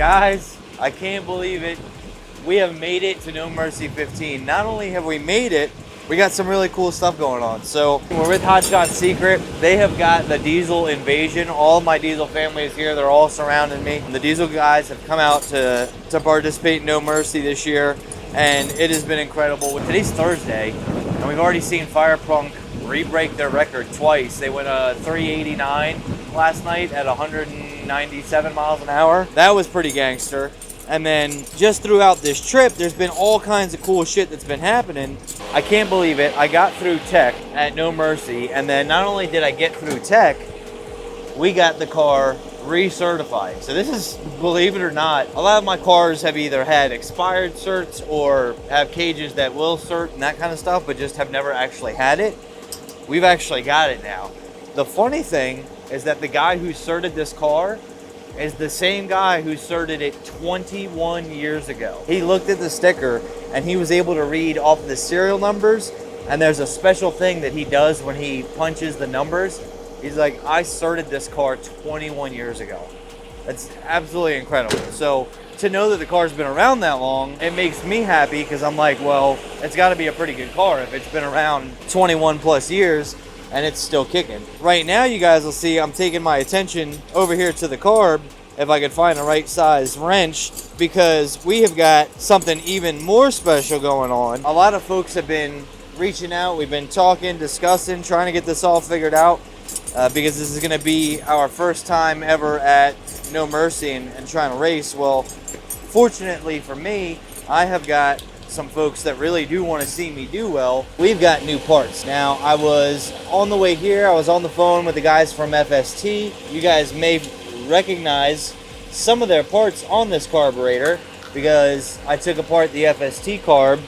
Guys, I can't believe it. We have made it to No Mercy 15. Not only have we made it, we got some really cool stuff going on. So we're with Hot Shot Secret. They have got the diesel invasion. All of my diesel family is here. They're all surrounding me. The diesel guys have come out to participate in No Mercy this year, and it has been incredible. Today's Thursday, and we've already seen Firepunk re-break their record twice. They went 389 last night at 197 miles an hour. That was pretty gangster. And then just throughout this trip, there's been all kinds of cool shit that's been happening. I can't believe it. I got through tech at No Mercy, and then not only did I get through tech, we got the car recertified. So this is, believe it or not, a lot of my cars have either had expired certs or have cages that will cert and that kind of stuff, but just have never actually had it. We've actually got it now. The funny thing is that the guy who certed this car is the same guy who certed it 21 years ago. He looked at the sticker and he was able to read off the serial numbers, and there's a special thing that he does when he punches the numbers. He's like, I certed this car 21 years ago. That's absolutely incredible. So to know that the car's been around that long, it makes me happy, because I'm like, well, it's got to be a pretty good car if it's been around 21 plus years and it's still kicking. Right now, you guys will see I'm taking my attention over here to the carb, if I could find the right size wrench, because we have got something even more special going on. A lot of folks have been reaching out. We've been talking, discussing, trying to get this all figured out, because this is going to be our first time ever at No Mercy and trying to race. Well, fortunately for me, I have got some folks that really do want to see me do well. We've got new parts. Now, I was on the way here, I was on the phone with the guys from FST. You guys may recognize some of their parts on this carburetor, because I took apart the FST carb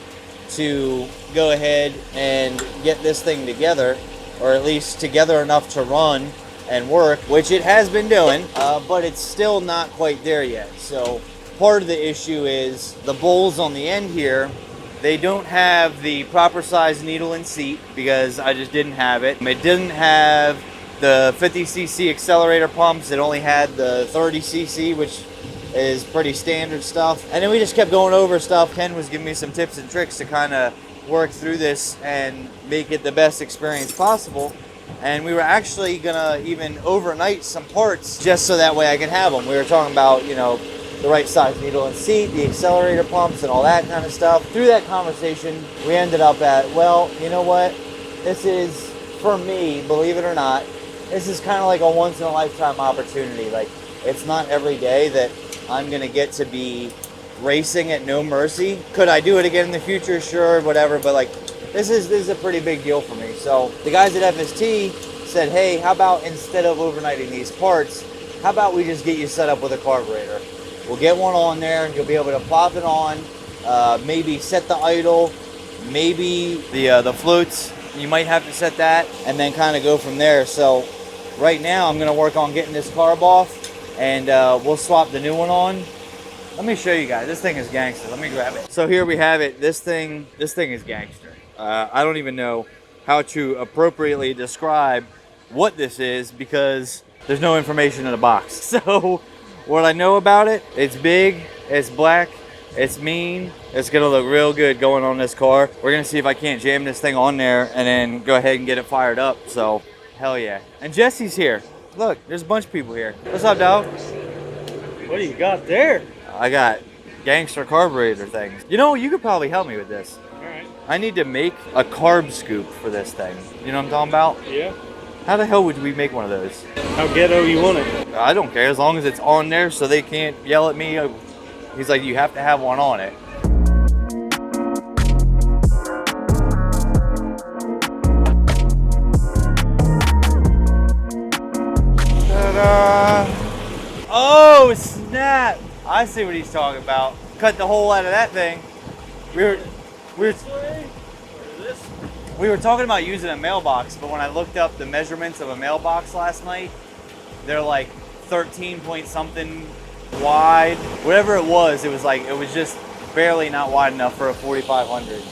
to go ahead and get this thing together, or at least together enough to run and work, which it has been doing, but it's still not quite there yet. So part of the issue is the bowls on the end here. They don't have the proper size needle and seat, because I just didn't have it. It didn't have the 50cc accelerator pumps. It only had the 30cc, which is pretty standard stuff. And then we just kept going over stuff. Ken was giving me some tips and tricks to kind of work through this and make it the best experience possible. And we were actually gonna even overnight some parts just so that way I could have them. We were talking about, you know, the right size needle and seat, the accelerator pumps, and all that kind of stuff. Through that conversation, we ended up at, well, you know what? This is, for me, believe it or not, this is kind of like a once-in-a-lifetime opportunity. Like, it's not every day that I'm going to get to be racing at No Mercy. Could I do it again in the future? Sure, whatever. But, like, this is a pretty big deal for me. So the guys at FST said, hey, how about instead of overnighting these parts, how about we just get you set up with a carburetor? We'll get one on there. You'll be able to plop it on, maybe set the idle, maybe the floats. You might have to set that, and then kind of go from there. So right now I'm going to work on getting this carb off, and we'll swap the new one on. Let me show you guys. This thing is gangster. Let me grab it. So here we have it. This thing is gangster. I don't even know how to appropriately describe what this is, because there's no information in the box. So what I know about it, it's big, it's black, it's mean, it's gonna look real good going on this car. We're gonna see if I can't jam this thing on there and then go ahead and get it fired up. So, hell yeah. And Jesse's here. Look, there's a bunch of people here. What's up, dog? What do you got there? I got gangster carburetor things. You know, you could probably help me with this. All right. I need to make a carb scoop for this thing. You know what I'm talking about? Yeah. How the hell would we make one of those? How ghetto you want it? I don't care, as long as it's on there so they can't yell at me. He's like, you have to have one on it. Ta-da! Oh, snap! I see what he's talking about. Cut the hole out of that thing. We were talking about using a mailbox, but when I looked up the measurements of a mailbox last night, they're like 13 point something wide. Whatever it was just barely not wide enough for a 4500.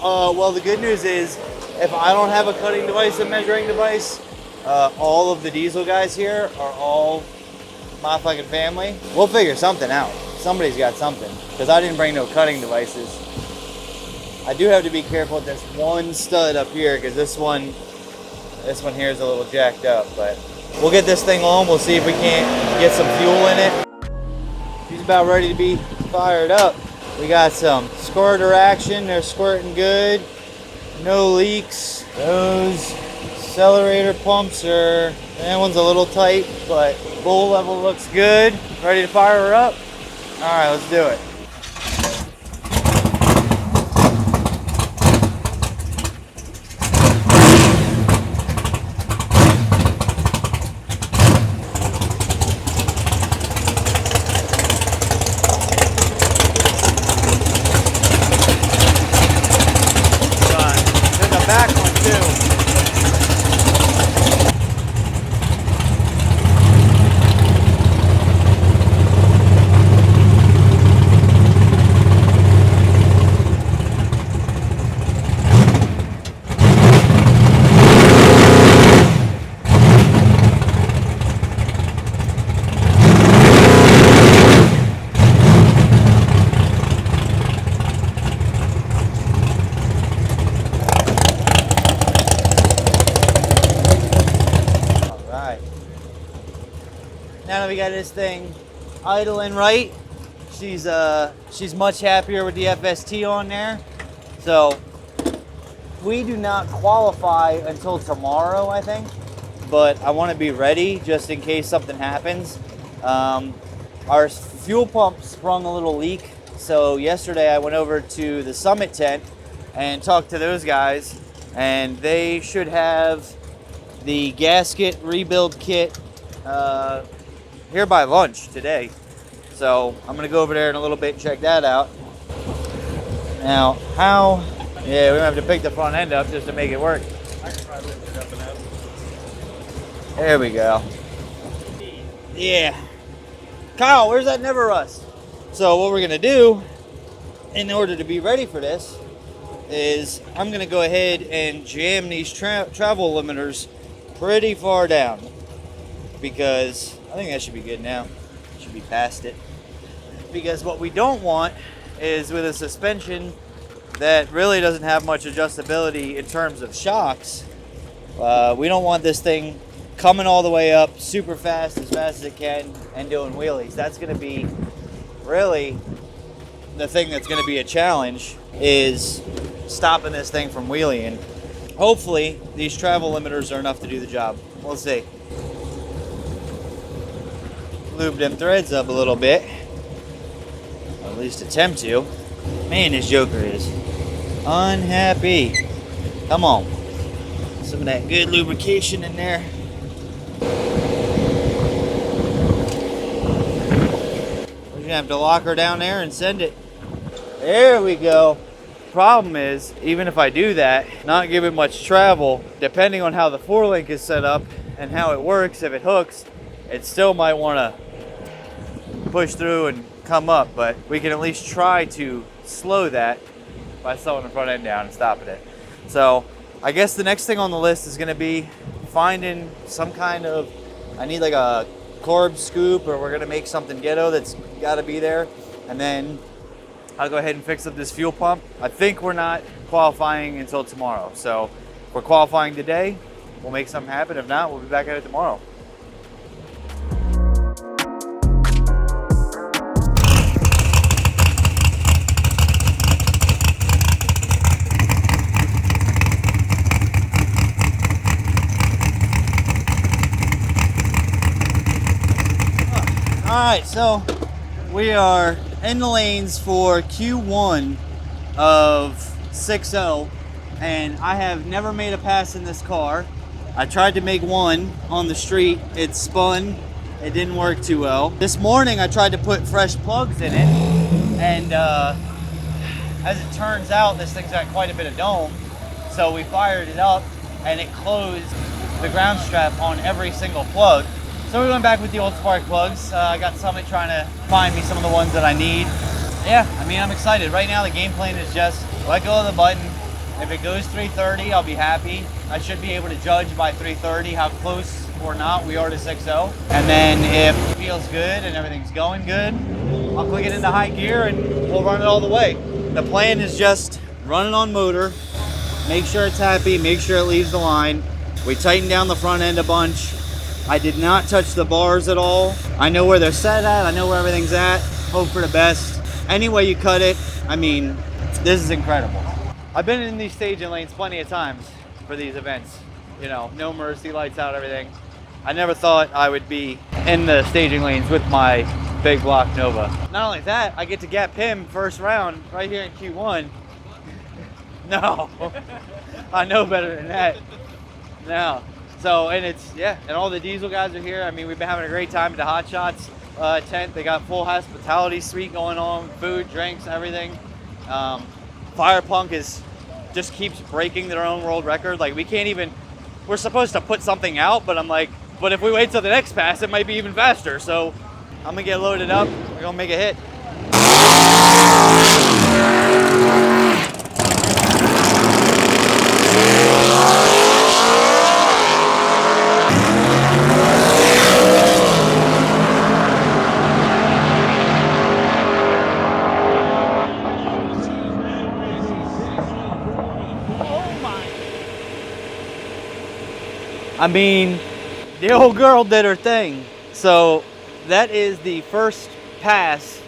Well, the good news is, if I don't have a cutting device and measuring device, all of the diesel guys here are all my fucking family. We'll figure something out. Somebody's got something, because I didn't bring no cutting devices. I do have to be careful with this one stud up here, because this one here is a little jacked up, but we'll get this thing on. We'll see if we can't get some fuel in it. She's about ready to be fired up. We got some squirter action. They're squirting good. No leaks. Those accelerator pumps are, that one's a little tight, but bowl level looks good. Ready to fire her up? All right, let's do it. Now that we got this thing idling right, she's much happier with the FST on there. So we do not qualify until tomorrow, I think, but I want to be ready just in case something happens. Our fuel pump sprung a little leak, so yesterday I went over to the Summit tent and talked to those guys, and they should have the gasket rebuild kit here by lunch today. So I'm gonna go over there in a little bit and check that out. Now, how? Yeah, we're gonna have to pick the front end up just to make it work. I can probably lift it up and out. There we go. Yeah. Kyle, where's that never rust? So what we're gonna do in order to be ready for this is I'm gonna go ahead and jam these travel limiters pretty far down, because I think that should be good now. Should be past it. Because what we don't want is, with a suspension that really doesn't have much adjustability in terms of shocks, we don't want this thing coming all the way up super fast as it can and doing wheelies. That's going to be really the thing that's going to be a challenge, is stopping this thing from wheeling. Hopefully these travel limiters are enough to do the job. We'll see. Lube them threads up a little bit, or at least attempt to. Man, this Joker is unhappy. Come on, some of that good lubrication in there. We're gonna have to lock her down there and send it. There we go. Problem is, even if I do that, not give it much travel, depending on how the 4-link is set up and how it works, if it hooks, it still might want to push through and come up, but we can at least try to slow that by slowing the front end down and stopping it. So I guess the next thing on the list is going to be finding some kind of, I need like a Carb scoop, or we're going to make something ghetto that's got to be there, and then I'll go ahead and fix up this fuel pump. I think we're not qualifying until tomorrow, so if we're qualifying today, we'll make something happen. If not, we'll be back at it tomorrow. All right, so we are in the lanes for Q1 of 6.0, and I have never made a pass in this car. I tried to make one on the street. It spun. It didn't work too well. This morning I tried to put fresh plugs in it, and as it turns out, this thing's got quite a bit of dome. So we fired it up, and it closed the ground strap on every single plug. So we went back with the old spark plugs. I got Summit trying to find me some of the ones that I need. Yeah, I mean, I'm excited. Right now the game plan is just let go of the button. If it goes 330, I'll be happy. I should be able to judge by 330 how close or not, we are to 6.0. And then if it feels good and everything's going good, I'll click it into high gear and we'll run it all the way. The plan is just run it on motor, make sure it's happy, make sure it leaves the line. We tighten down the front end a bunch. I did not touch the bars at all. I know where they're set at, I know where everything's at. Hope for the best. Any way you cut it, I mean, this is incredible. I've been in these staging lanes plenty of times for these events. You know, no mercy, lights out, everything. I never thought I would be in the staging lanes with my big block Nova. Not only that, I get to gap him first round right here in Q1. No, I know better than that. No. So, and it's, yeah, and all the diesel guys are here. I mean, we've been having a great time at the Hot Shots tent. They got full hospitality suite going on, food, drinks, everything. Fire Punk just keeps breaking their own world record. Like, we can't even, we're supposed to put something out, but I'm like, but if we wait till the next pass, it might be even faster. So I'm gonna get loaded up. We're gonna make a hit. I mean, the old girl did her thing. So that is the first pass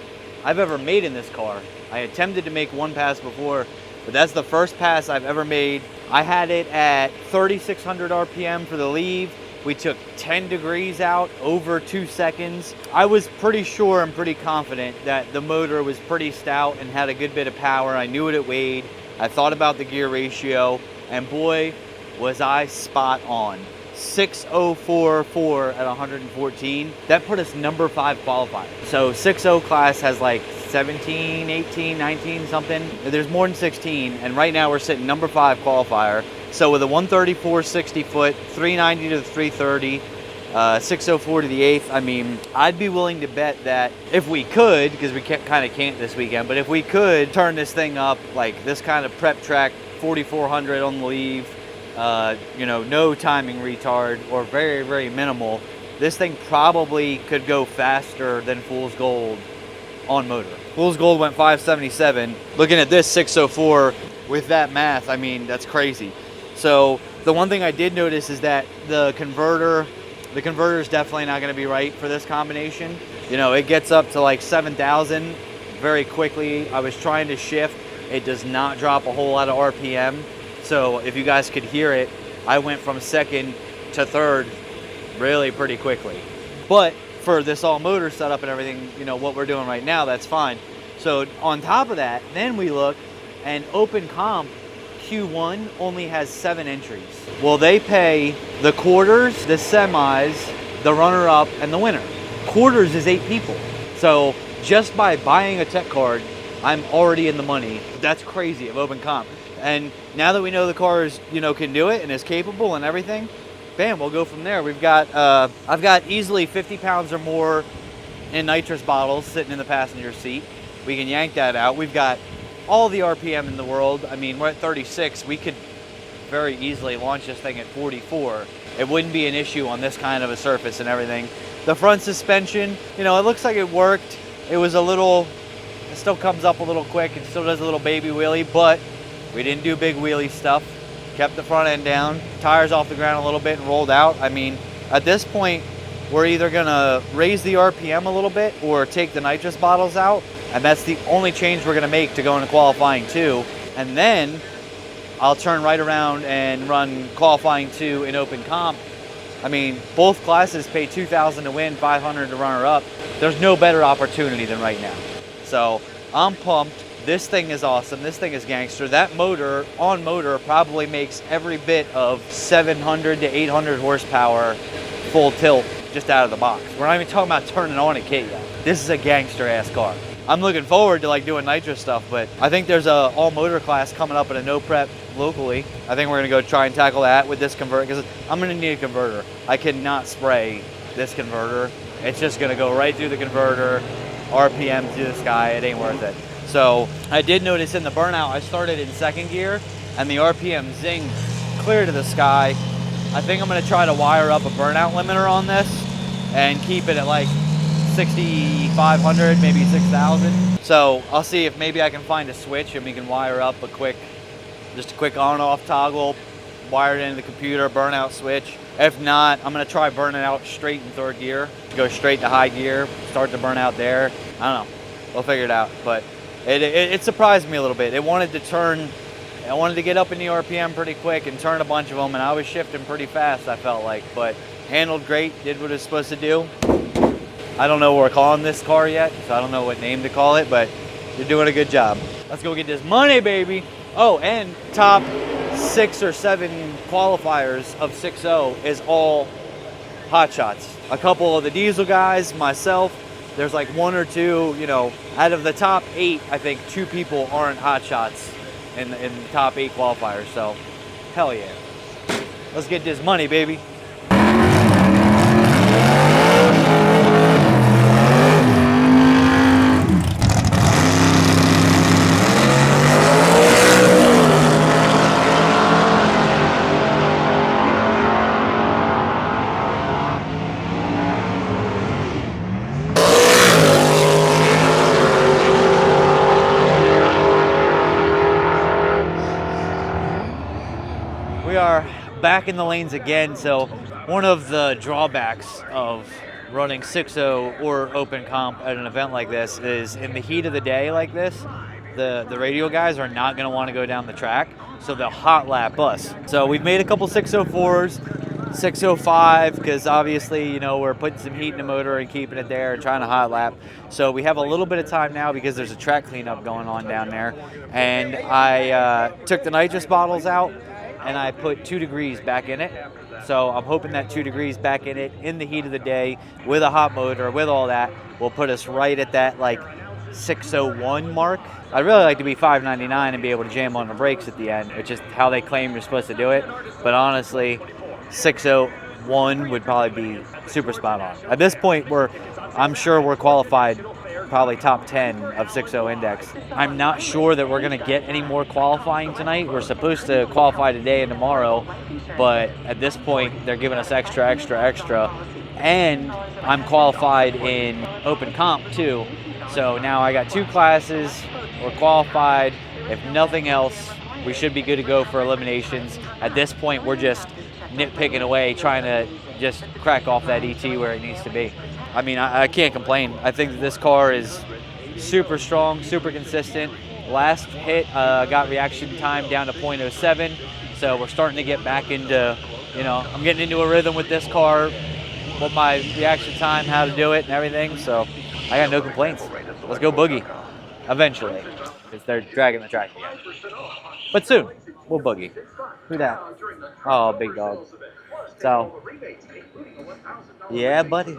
I've ever made in this car. I attempted to make one pass before, but that's the first pass I've ever made. I had it at 3,600 RPM for the leave. We took 10 degrees out over 2 seconds. I was pretty sure and pretty confident that the motor was pretty stout and had a good bit of power. I knew what it weighed. I thought about the gear ratio, and boy, was I spot on. 6.044 at 114. That put us number 5 qualifier. So 6.0 class has like 17, 18, 19 something. There's more than 16, and right now we're sitting number 5 qualifier. So with a 134 60 foot, 390 to the 330, 604 to the 8th, I mean, I'd be willing to bet that if we could, because we kind of can't this weekend, but if we could turn this thing up like this kind of prep track, 4,400 on the leave, you know, no timing retard or very, very minimal, this thing probably could go faster than Fool's Gold on motor. Fool's Gold went 577. Looking at this 604 with that math, I mean, that's crazy. So the one thing I did notice is that the converter is definitely not going to be right for this combination. You know, it gets up to like 7,000 very quickly. I was trying to shift. It does not drop a whole lot of RPM. So if you guys could hear it, I went from second to third really pretty quickly. But for this all motor setup and everything, you know, what we're doing right now, that's fine. So on top of that, then we look, and Open Comp Q1 only has 7 entries. Well, they pay the quarters, the semis, the runner-up, and the winner. Quarters is 8 people. So just by buying a tech card, I'm already in the money. That's crazy of Open Comp. And now that we know the car is, you know, can do it and is capable and everything, bam, we'll go from there. We've got, I've got easily 50 pounds or more in nitrous bottles sitting in the passenger seat. We can yank that out. We've got all the RPM in the world. I mean, we're at 36. We could very easily launch this thing at 44. It wouldn't be an issue on this kind of a surface and everything. The front suspension, you know, it looks like it worked. It was a little, it still comes up a little quick. It still does a little baby wheelie, but we didn't do big wheelie stuff. Kept the front end down, tires off the ground a little bit and rolled out. I mean, at this point, we're either gonna raise the RPM a little bit or take the nitrous bottles out. And that's the only change we're gonna make to go into qualifying 2. And then I'll turn right around and run qualifying 2 in Open Comp. I mean, both classes pay $2,000 to win, $500 to runner up. There's no better opportunity than right now. So I'm pumped. This thing is awesome. This thing is gangster. That motor, on motor, probably makes every bit of 700 to 800 horsepower full tilt just out of the box. We're not even talking about turning on a kit yet. This is a gangster ass car. I'm looking forward to like doing nitro stuff, but I think there's a all motor class coming up at a no prep locally. I think we're gonna go try and tackle that with this converter, because I'm gonna need a converter. I cannot spray this converter. It's just gonna go right through the converter, RPM to the sky. It ain't worth it. So I did notice in the burnout, I started in second gear and the RPM zinged clear to the sky. I think I'm gonna try to wire up a burnout limiter on this and keep it at like 6,500, maybe 6,000. So I'll see if maybe I can find a switch and we can wire up just a quick on-off toggle, wire it into the computer, burnout switch. If not, I'm gonna try burning out straight in third gear, go straight to high gear, start to burn out there. I don't know, we'll figure it out. But it surprised me a little bit. I wanted to get up in the RPM pretty quick and turn a bunch of them, and I was shifting pretty fast, I felt like, but handled great, did what it was supposed to do. I don't know what we're calling this car yet, so I don't know what name to call it, but you're doing a good job. Let's go get this money, baby. Oh, and top 6 or 7 qualifiers of 6.0 is all hot shots. A couple of the diesel guys, myself, there's like 1 or 2, you know, out of the top 8, I think 2 people aren't hot shots in the top 8 qualifiers, so hell yeah. Let's get this money, baby. We are back in the lanes again. So one of the drawbacks of running 6.0 or open comp at an event like this is in the heat of the day like this, the radial guys are not going to want to go down the track, so they'll hot lap us. So we've made a couple 604s, 605, because obviously, you know, we're putting some heat in the motor and keeping it there and trying to hot lap. So we have a little bit of time now because there's a track cleanup going on down there. And I took the nitrous bottles out and I put 2 degrees back in it. So I'm hoping that 2 degrees back in it in the heat of the day with a hot motor, with all that, will put us right at that like 601 mark. I'd really like to be 599 and be able to jam on the brakes at the end, which is how they claim you're supposed to do it. But honestly, 601 would probably be super spot on. At this point, I'm sure we're qualified probably top 10 of 6.0 index. I'm not sure that we're going to get any more qualifying tonight. We're supposed to qualify today and tomorrow, but at this point, they're giving us extra. And I'm qualified in open comp too. So now I got 2 classes. We're qualified. If nothing else, we should be good to go for eliminations. At this point, we're just nitpicking away, trying to just crack off that ET where it needs to be. I mean, I can't complain. I think that this car is super strong, super consistent. Last hit got reaction time down to 0.07, so we're starting to get back into, you know, I'm getting into a rhythm with this car, what my reaction time, how to do it and everything, so I got no complaints. Let's go boogie, eventually, because they're dragging the track again. But soon, we'll boogie. Who that? Oh, big dog. So, yeah, buddy.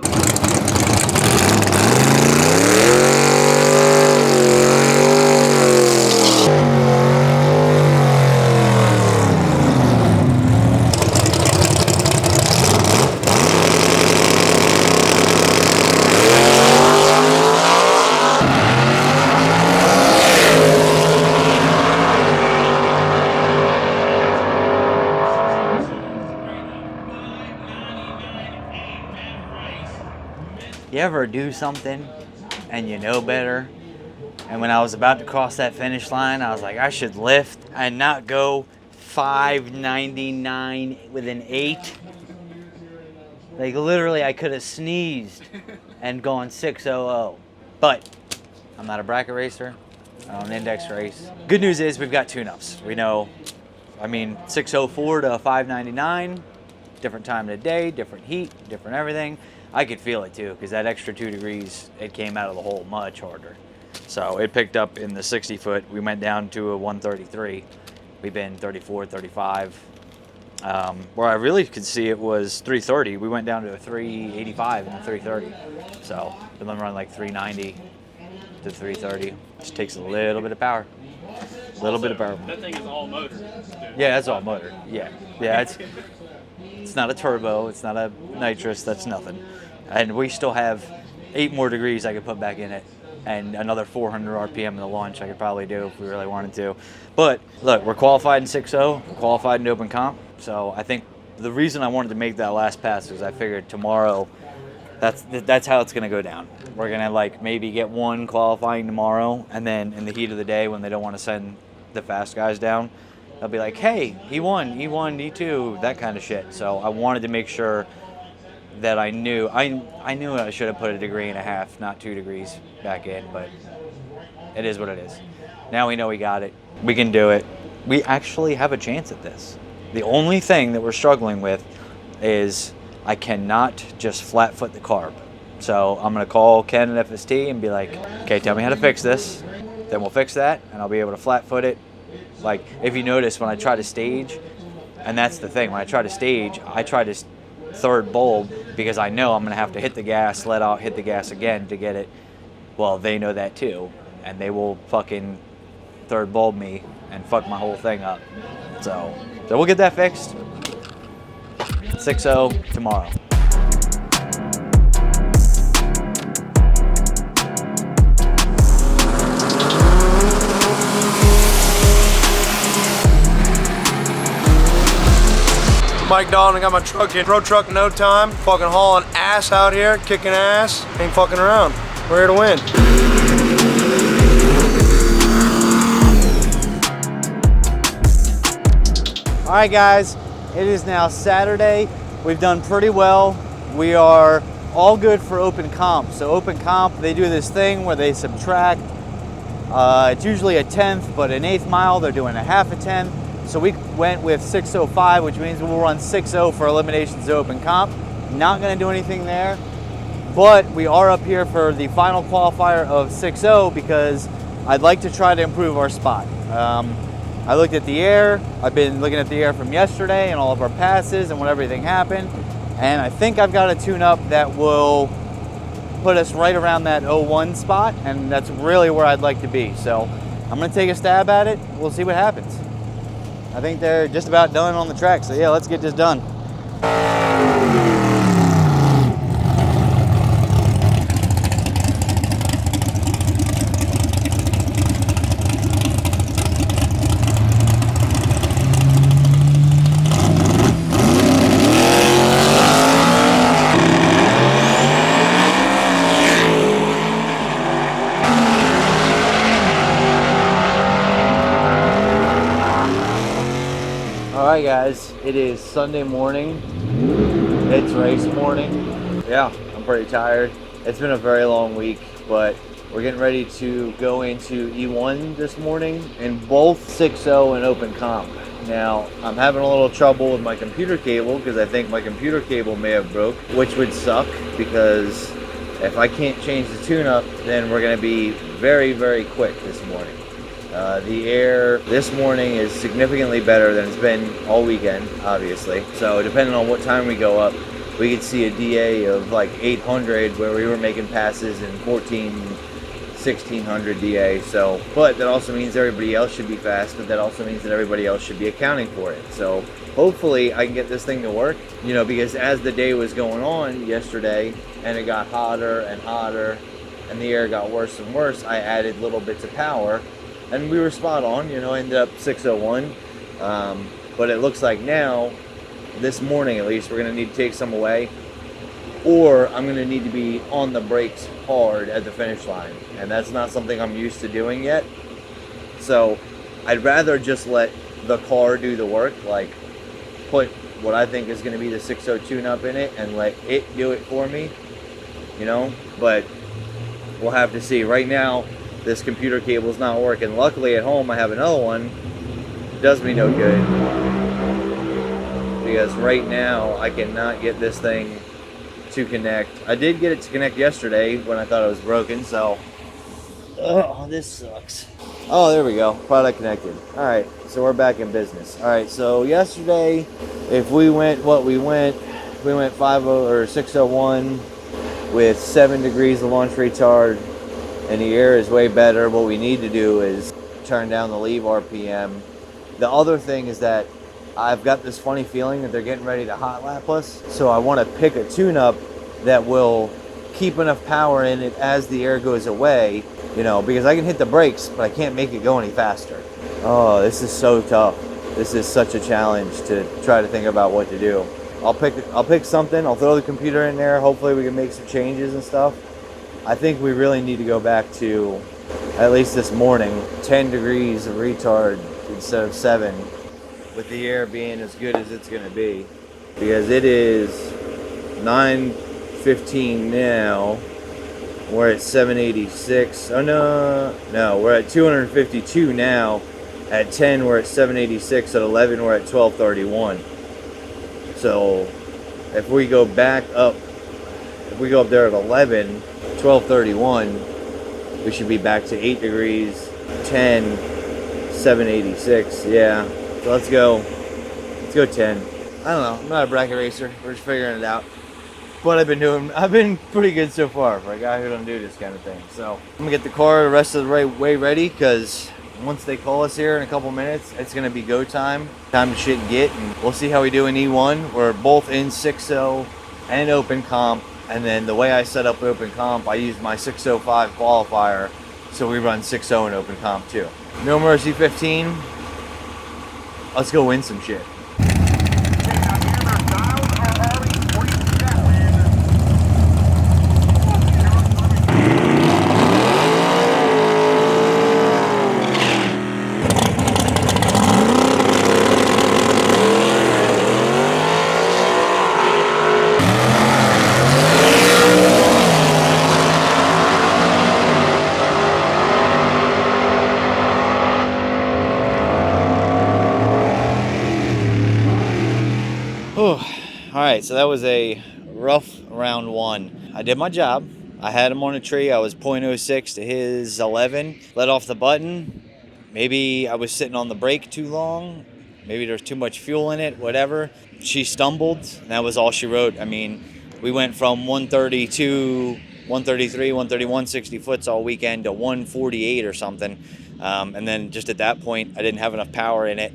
You ever do something and you know better? And when I was about to cross that finish line, I was like, I should lift and not go 599 with an 8. Like literally I could have sneezed and gone 600. But I'm not a bracket racer. I don't index race. Good news is we've got tune-ups. We know, I mean, 604 to 599, different time of the day, different heat, different everything. I could feel it too, because that extra 2 degrees, it came out of the hole much harder. So it picked up in the 60 foot. We went down to a 133. We've been 34, 35. Where I really could see it was 330. We went down to a 385 and a 330. So we've been running like 390 to 330. Just takes a little bit of power. A little bit of power. That thing is all motor. Yeah, that's all motor. Yeah. It's not a turbo, it's not a nitrous, that's nothing. And we still have 8 more degrees I could put back in it, and another 400 RPM in the launch I could probably do if we really wanted to. But look, we're qualified in 6.0, we're qualified in open comp, so I think the reason I wanted to make that last pass is I figured tomorrow, that's how it's gonna go down. We're gonna like maybe get one qualifying tomorrow, and then in the heat of the day when they don't want to send the fast guys down, they'll be like, hey, he won, E2, that kind of shit. So I wanted to make sure that I knew I should have put a degree and a half, not 2 degrees back in, but it is what it is. Now we know we got it. We can do it. We actually have a chance at this. The only thing that we're struggling with is I cannot just flat foot the carb. So I'm gonna call Ken at FST and be like, okay, tell me how to fix this. Then we'll fix that and I'll be able to flat foot it. Like if you notice when I try to stage, and that's the thing, when I try to stage, I try to third bulb because I know I'm gonna have to hit the gas, let out, hit the gas again to get it. Well, they know that too, and they will fucking third bulb me and fuck my whole thing up. So we'll get that fixed. 6-0 tomorrow. Mike Dalton, I got my truck in. Road truck, no time. Fucking hauling ass out here, kicking ass. Ain't fucking around. We're here to win. All right, guys, it is now Saturday. We've done pretty well. We are all good for open comp. So open comp, they do this thing where they subtract. It's usually a 1/10, but an 1/8 mile, they're doing a half a 10. So we went with 6:05, which means we'll run 6:0 for eliminations to open comp. Not gonna do anything there, but we are up here for the final qualifier of 6:0 because I'd like to try to improve our spot. I looked at the air. I've been looking at the air from yesterday and all of our passes and when everything happened. And I think I've got a tune-up that will put us right around that 01 spot. And that's really where I'd like to be. So I'm gonna take a stab at it. We'll see what happens. I think they're just about done on the track. So yeah, let's get this done. Alright guys, it is Sunday morning. It's race morning. Yeah, I'm pretty tired. It's been a very long week, but we're getting ready to go into E1 this morning in both 6.0 and open comp. Now, I'm having a little trouble with my computer cable because I think my computer cable may have broke, which would suck because if I can't change the tune-up, then we're going to be very, very quick this morning. The air this morning is significantly better than it's been all weekend, obviously. So depending on what time we go up, we could see a DA of like 800 where we were making passes in 1600 DA. So, but that also means everybody else should be fast, but that also means that everybody else should be accounting for it. So hopefully I can get this thing to work, you know, because as the day was going on yesterday and it got hotter and hotter and the air got worse and worse, I added little bits of power. And we were spot on, you know, ended up 6:01. But it looks like now, this morning at least, we're going to need to take some away. Or I'm going to need to be on the brakes hard at the finish line. And that's not something I'm used to doing yet. So I'd rather just let the car do the work, like put what I think is going to be the 6.0 tune-up in it and let it do it for me, you know. But we'll have to see. Right now, this computer cable is not working. Luckily at home I have another one. It does me no good because right now I cannot get this thing to connect. I did get it to connect yesterday when I thought it was broken, so oh, this sucks. Oh, there we go, product connected. All right, so we're back in business. All right, so yesterday if we went 5.0 or 6.01 with 7 degrees of launch retard and the air is way better. What we need to do is turn down the leave RPM. The other thing is that I've got this funny feeling that they're getting ready to hot lap us. So I want to pick a tune-up that will keep enough power in it as the air goes away, you know, because I can hit the brakes, but I can't make it go any faster. Oh, this is so tough. this is such a challenge to try to think about what to do. I'll pick something, I'll throw the computer in there, hopefully we can make some changes and stuff. I think we really need to go back to, at least this morning, 10 degrees of retard instead of 7, with the air being as good as it's gonna be. Because it is 9:15 now, we're at 786. Oh no, we're at 252 now. At 10, we're at 786. At 11, we're at 1231. So if we go back up, if we go up there at 11, 1231, we should be back to 8 degrees, 10, 786. Yeah, so let's go 10. I don't know, I'm not a bracket racer, we're just figuring it out. But I've been pretty good so far for a guy who don't do this kind of thing. So I'm gonna get the car the rest of the way ready, because once they call us here in a couple minutes, it's gonna be go time to shit and get, and we'll see how we do in E1. We're both in 6.0 and open comp, and then the way I set up open comp, I used my 605 qualifier, so we run 6.0 in open comp too. No Mercy 15, let's go win some shit. Alright, so that was a rough round 1. I did my job. I had him on a tree. I was 0.06 to his 11. Let off the button. Maybe I was sitting on the brake too long. Maybe there's too much fuel in it, whatever. She stumbled, and that was all she wrote. I mean, we went from 132, 133, 131, 60 foots all weekend to 148 or something. And then just at that point, I didn't have enough power in it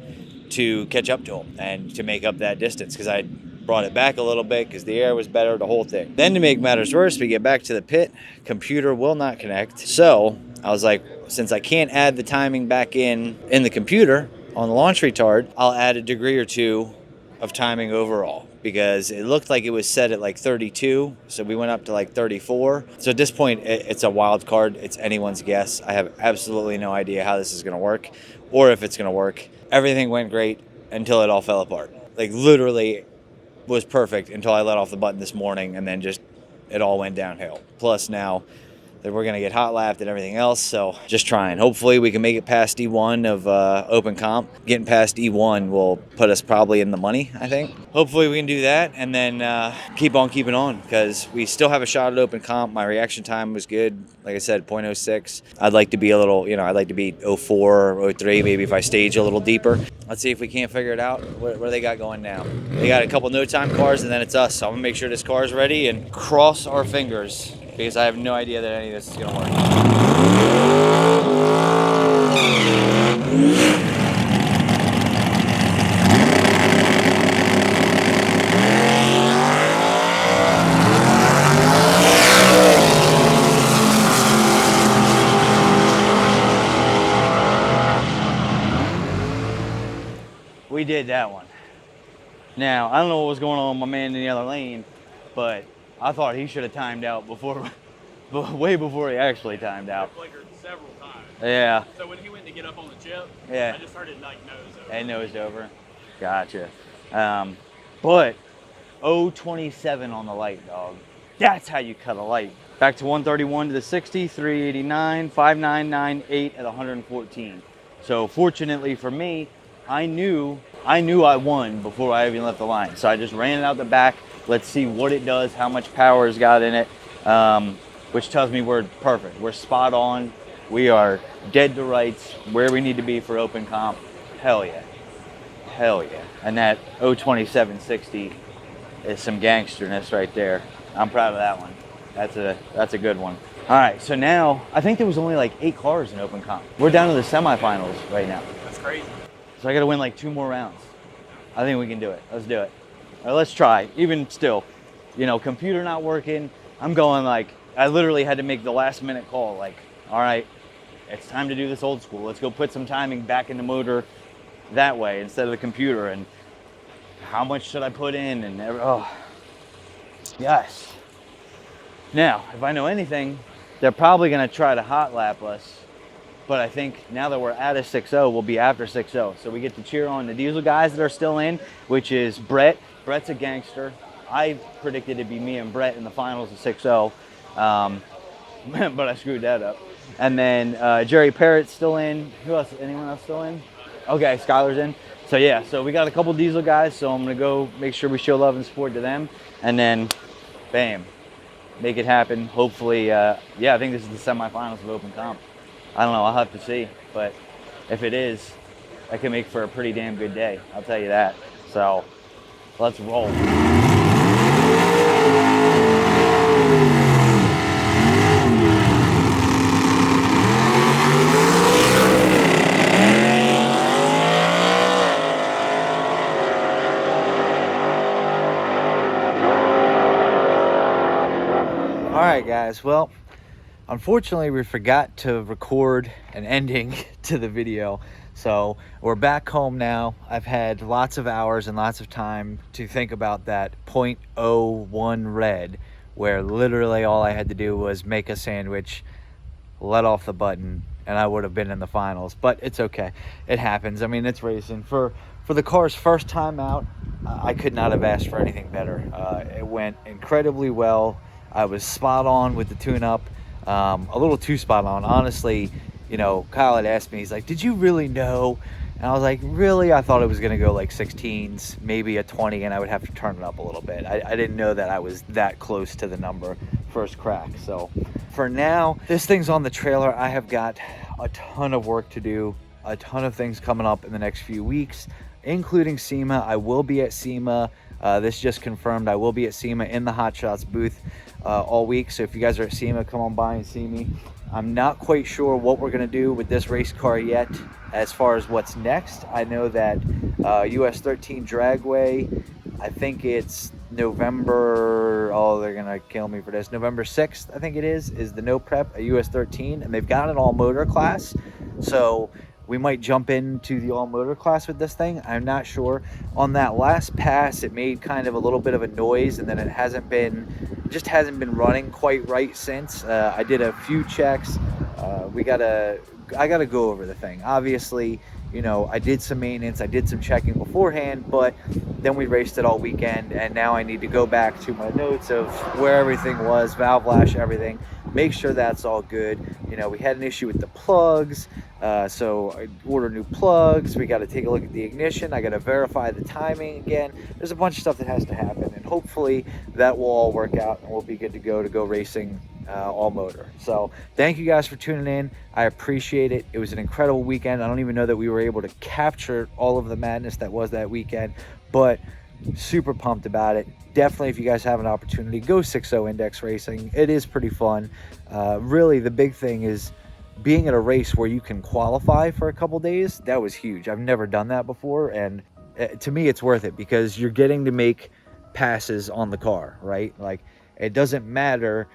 to catch up to him and to make up that distance, because I brought it back a little bit because the air was better, the whole thing. Then to make matters worse, we get back to the pit, computer will not connect. So I was like, since I can't add the timing back in the computer on the launch retard, I'll add a degree or two of timing overall, because it looked like it was set at like 32, so we went up to like 34. So at this point, it's a wild card. It's anyone's guess. I have absolutely no idea how this is going to work or if it's going to work. Everything went great until it all fell apart. Like literally was perfect until I let off the button this morning, and then just it all went downhill. Plus now that we're gonna get hot lapped and everything else, so just trying. Hopefully we can make it past E1 of open comp. Getting past E1 will put us probably in the money, I think. Hopefully we can do that, and then keep on keeping on, because we still have a shot at open comp. My reaction time was good, like I said, 0.06. I'd like to be a little, I'd like to be 04 or 03, maybe if I stage a little deeper. Let's see if we can't figure it out. What do they got going now? They got a couple no-time cars, and then it's us. So I'm gonna make sure this car is ready and cross our fingers, because I have no idea that any of this is gonna work. We did that one. Now, I don't know what was going on with my man in the other lane, but I thought he should have timed out before, way before he actually timed out. I flickered several times. Yeah. So when he went to get up on the chip, Yeah. I just heard it like nose over. And nosed over. Gotcha. But 027 on the light, dog. That's how you cut a light. Back to 131 to the 60, 389, 5998 at 114. So fortunately for me, I knew I won before I even left the line. So I just ran it out the back. Let's see what it does, how much power it's got in it, which tells me we're perfect. We're spot on. We are dead to rights, where we need to be for open comp. Hell yeah. Hell yeah. And that 02760 is some gangsterness right there. I'm proud of that one. That's a good one. All right, so now I think there was only like 8 cars in open comp. We're down to the semifinals right now. That's crazy. So I got to win like 2 more rounds. I think we can do it. Let's do it. All right, let's try. Even still, computer not working. I'm going like, I literally had to make the last minute call. Like, all right, it's time to do this old school. Let's go put some timing back in the motor. that way instead of the computer. And how much should I put in? And oh, yes. Now, if I know anything, they're probably going to try to hot lap us. But I think now that we're at a 6.0, we'll be after 6.0. So we get to cheer on the diesel guys that are still in, which is Brett. Brett's a gangster. I predicted it'd be me and Brett in the finals of 6.0, but I screwed that up. And then Jerry Parrott's still in. Who else? Anyone else still in? Okay, Skylar's in. So yeah, so we got a couple diesel guys, so I'm gonna go make sure we show love and support to them. And then, bam, make it happen. Hopefully, yeah, I think this is the semifinals of Open Comp. I don't know, I'll have to see. But if it is, that can make for a pretty damn good day. I'll tell you that. So let's roll. All right, guys. Well, unfortunately, we forgot to record an ending to the video. So we're back home now. I've had lots of hours and lots of time to think about that 0.01 red, where literally all I had to do was make a sandwich, let off the button, and I would have been in the finals. But it's okay. It happens. I mean, it's racing. For the car's first time out, I could not have asked for anything better. It went incredibly well. I was spot on with the tune-up, a little too spot on. Honestly, you know, Kyle had asked me, he's like, did you really know? And I was like, really? I thought it was going to go like 16s, maybe a 20, and I would have to turn it up a little bit. I didn't know that I was that close to the number first crack. So for now, this thing's on the trailer. I have got a ton of work to do, a ton of things coming up in the next few weeks, including SEMA. I will be at SEMA. This just confirmed. I will be at SEMA in the Hot Shots booth all week. So if you guys are at SEMA, come on by and see me. I'm not quite sure what we're going to do with this race car yet as far as what's next. I know that US 13 Dragway, I think it's November, oh, they're going to kill me for this, November 6th, I think it is the no prep at US 13, and they've got an all motor class. So we might jump into the all motor class with this thing. I'm not sure. On that last pass, it made kind of a little bit of a noise, and then it just hasn't been running quite right since. I did a few checks. I gotta go over the thing. Obviously, you know, I did some maintenance, I did some checking beforehand, but then we raced it all weekend, and now I need to go back to my notes of where everything was, valve lash, everything, make sure that's all good. You know, we had an issue with the plugs, so I ordered new plugs. We got to take a look at the ignition. I got to verify the timing again. There's a bunch of stuff that has to happen, and hopefully that will all work out and we'll be good to go racing all motor. So thank you guys for tuning in. I appreciate it. It was an incredible weekend. I don't even know that we were able to capture all of the madness that was that weekend, but super pumped about it. Definitely, if you guys have an opportunity, go 6.0 index racing. It is pretty fun. Really, the big thing is being at a race where you can qualify for a couple days. That was huge. I've never done that before, and to me it's worth it because you're getting to make passes on the car, right? Like, it doesn't matter,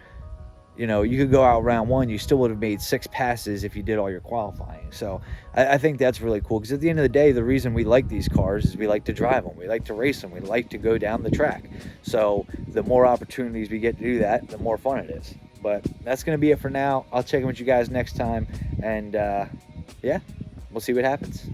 you know, you could go out round one, you still would have made 6 passes if you did all your qualifying. So I think that's really cool, because at the end of the day, the reason we like these cars is we like to drive them, we like to race them, we like to go down the track. So the more opportunities we get to do that, the more fun it is. But that's going to be it for now. I'll check in with you guys next time, and yeah, we'll see what happens.